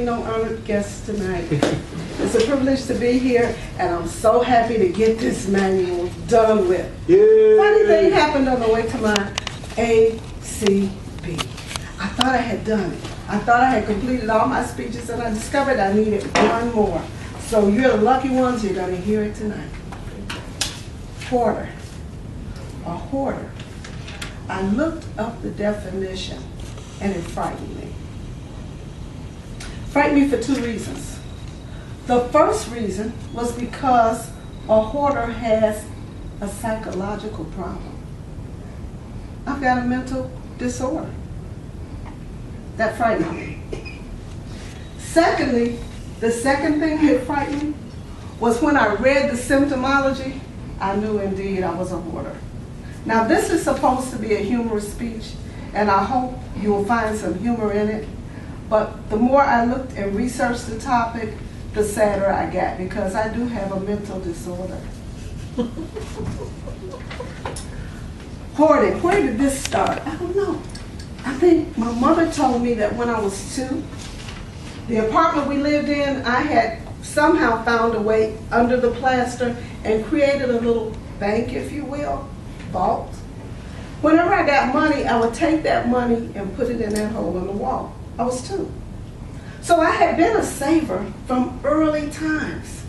No honored guests tonight. It's a privilege to be here, and I'm so happy to get this manual done with. Yay. Funny thing happened on the way to my ACB. I thought I had done it. I thought I had completed all my speeches, and I discovered I needed one more. So you're the lucky ones, you're going to hear it tonight. Hoarder. A hoarder. I looked up the definition, and it frightened me. Frightened me for two reasons. The first reason was because a hoarder has a psychological problem. I've got a mental disorder. That frightened me. Secondly, the second thing that frightened me was when I read the symptomology, I knew indeed I was a hoarder. Now this is supposed to be a humorous speech, and I hope you will find some humor in it. But the more I looked and researched the topic, the sadder I got, because I do have a mental disorder. Hoarding, where did this start? I don't know. I think my mother told me that when I was 2, the apartment we lived in, I had somehow found a way under the plaster and created a little bank, if you will, vault. Whenever I got money, I would take that money and put it in that hole in the wall. I was 2. So I had been a saver from early times.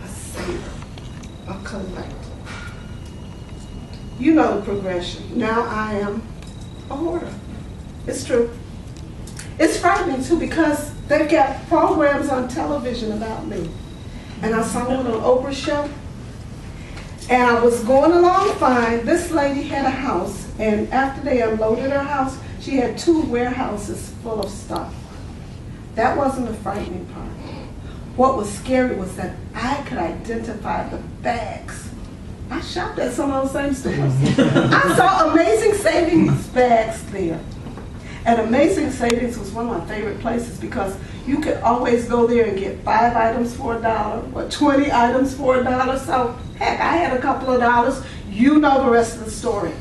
A saver, a collector. You know the progression. Now I am a hoarder. It's true. It's frightening too, because they've got programs on television about me. And I saw one on Oprah's show. And I was going along fine. This lady had a house, and after they unloaded her house, she had 2 warehouses full of stuff. That wasn't the frightening part. What was scary was that I could identify the bags. I shopped at some of those same stores. I saw Amazing Savings bags there. And Amazing Savings was one of my favorite places because you could always go there and get 5 items for $1 or 20 items for $1. So heck, I had a couple of dollars. You know the rest of the story.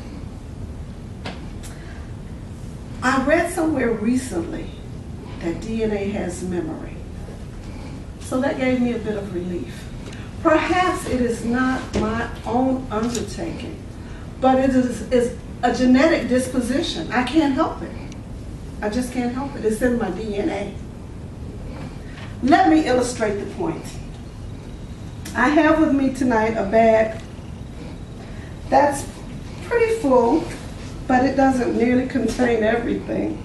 I read somewhere recently that DNA has memory. So that gave me a bit of relief. Perhaps it is not my own undertaking, but it is a genetic disposition. I can't help it. I just can't help it. It's in my DNA. Let me illustrate the point. I have with me tonight a bag that's pretty full, but it doesn't nearly contain everything.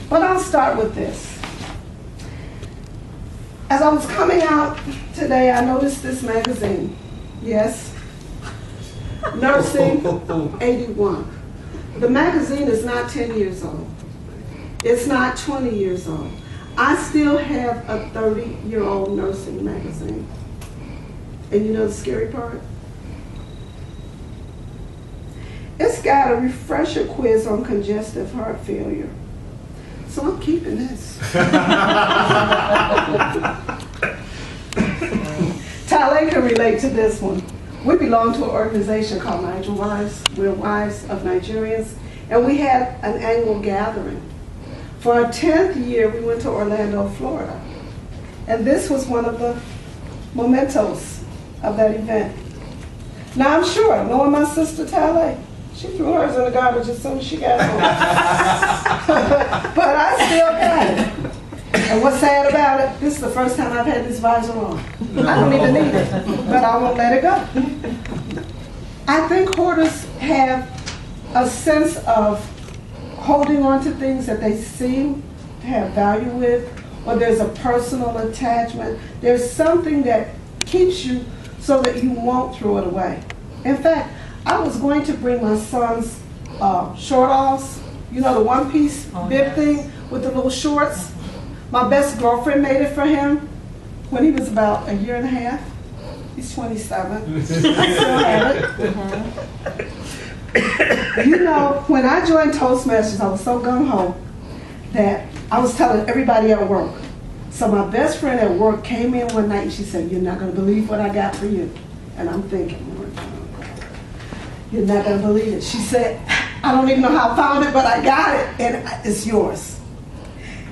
But I'll start with this. As I was coming out today, I noticed this magazine. Yes, Nursing 81. The magazine is not 10 years old. It's not 20 years old. I still have a 30-year-old nursing magazine. And you know the scary part? It's got a refresher quiz on congestive heart failure. So I'm keeping this. Talay can relate to this one. We belong to an organization called Niger Wives. We're wives of Nigerians. And we had an annual gathering. For our 10th year, we went to Orlando, Florida. And this was one of the mementos of that event. Now I'm sure, knowing my sister Talay, she threw hers in the garbage as soon as she got home. But I still got it. And what's sad about it, this is the first time I've had this visor on. I don't even need it, but I won't let it go. I think hoarders have a sense of holding on to things that they seem to have value with, or there's a personal attachment. There's something that keeps you so that you won't throw it away. In fact, I was going to bring my son's short-offs, you know, the one-piece bib thing with the little shorts. My best girlfriend made it for him when he was about 1.5 years. He's 27. I still have it. You know, when I joined Toastmasters, I was so gung-ho that I was telling everybody at work. So my best friend at work came in one night and she said, "You're not going to believe what I got for you." And I'm thinking, "You're not going to believe it." She said, "I don't even know how I found it, but I got it, and it's yours."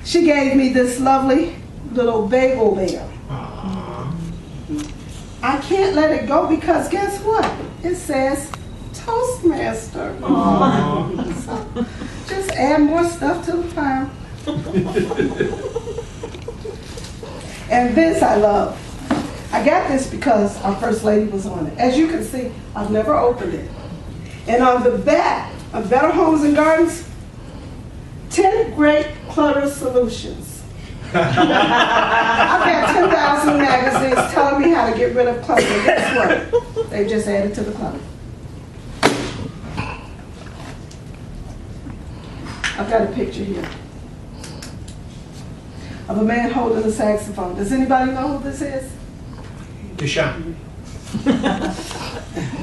she gave me this lovely little bagel bear. I can't let it go because guess what? It says Toastmaster. So just add more stuff to the pile. And this I love. I got this because our First Lady was on it. As you can see, I've never opened it. And on the back of Better Homes and Gardens, 10 great clutter solutions. I've got 10,000 magazines telling me how to get rid of clutter. Guess what? They just added to the clutter. I've got a picture here of a man holding a saxophone. Does anybody know who this is? Deshaun.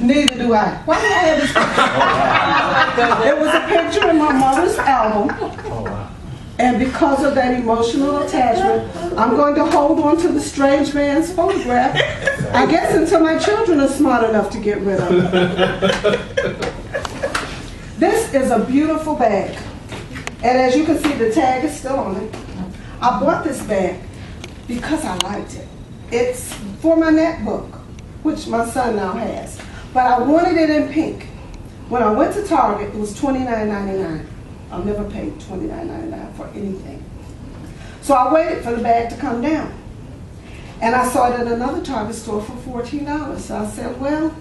Neither do I. Why do I have this picture? It was a picture in my mother's album. Oh, wow. And because of that emotional attachment, I'm going to hold on to the strange man's photograph, I guess until my children are smart enough to get rid of it. This is a beautiful bag. And as you can see, the tag is still on it. I bought this bag because I liked it. It's for my netbook, which my son now has. But I wanted it in pink. When I went to Target, it was $29.99. I've never paid $29.99 for anything. So I waited for the bag to come down. And I saw it at another Target store for $14. So I said, well,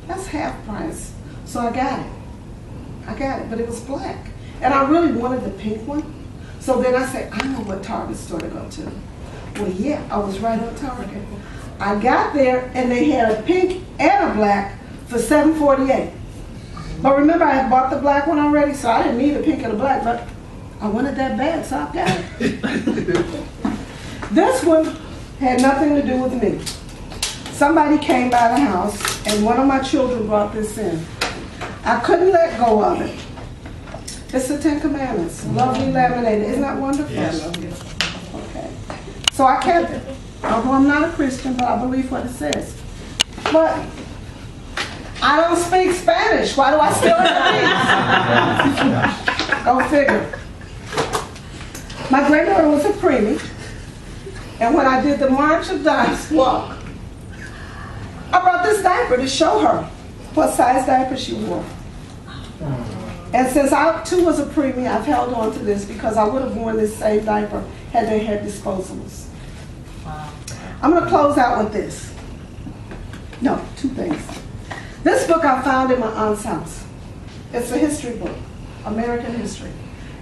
that's half price. So I got it. But it was black. And I really wanted the pink one. So then I said, I know what Target store to go to. Well, yeah, I was right on Target. I got there and they had a pink and a black for $7.48. But remember, I had bought the black one already, so I didn't need a pink and a black, but I wanted that bag, so I got it. This one had nothing to do with me. Somebody came by the house, and one of my children brought this in. I couldn't let go of it. It's the 10 Commandments, lovely laminated. Isn't that wonderful? Yes. Okay. So I kept it. Although I'm not a Christian, but I believe what it says. But I don't speak Spanish. Why do I still have these? Go figure. My granddaughter was a preemie, and when I did the March of Dimes walk, I brought this diaper to show her what size diaper she wore. And since I too was a preemie, I've held on to this because I would have worn this same diaper had they had disposables. Wow. I'm going to close out with this. No, two things. This book I found in my aunt's house. It's a history book, American history.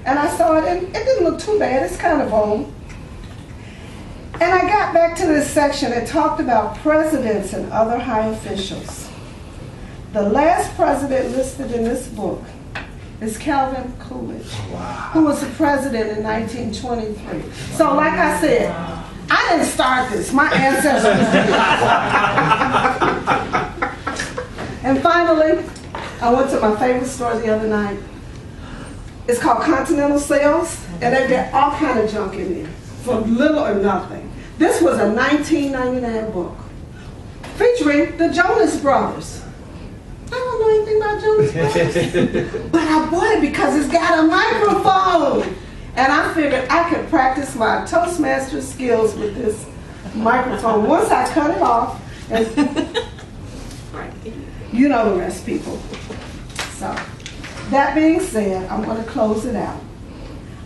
And I saw it and it didn't look too bad. It's kind of old. And I got back to this section that talked about presidents and other high officials. The last president listed in this book is Calvin Coolidge, who was the president in 1923. So like I said, I didn't start this. My ancestors did. And finally, I went to my favorite store the other night. It's called Continental Sales, and they got all kind of junk in there for little or nothing. This was a $19.99 book featuring the Jonas Brothers. I don't know anything about Jonas Brothers, but I bought it because it's got a microphone. And I figured I could practice my Toastmaster skills with this microphone. Once I cut it off, and you know the rest, people. So, that being said, I'm going to close it out.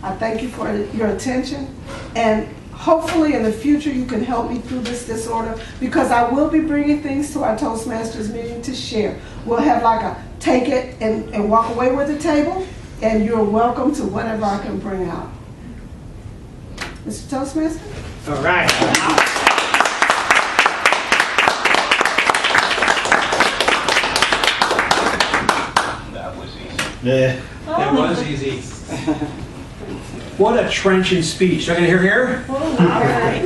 I thank you for your attention, and hopefully in the future you can help me through this disorder, because I will be bringing things to our Toastmasters meeting to share. We'll have like a take it and walk away with the table, and you're welcome to whatever I can bring out. Mr. Toastmaster? All right. That was easy. Yeah. That was easy. What a trenchant speech. Do I get to hear here? All right.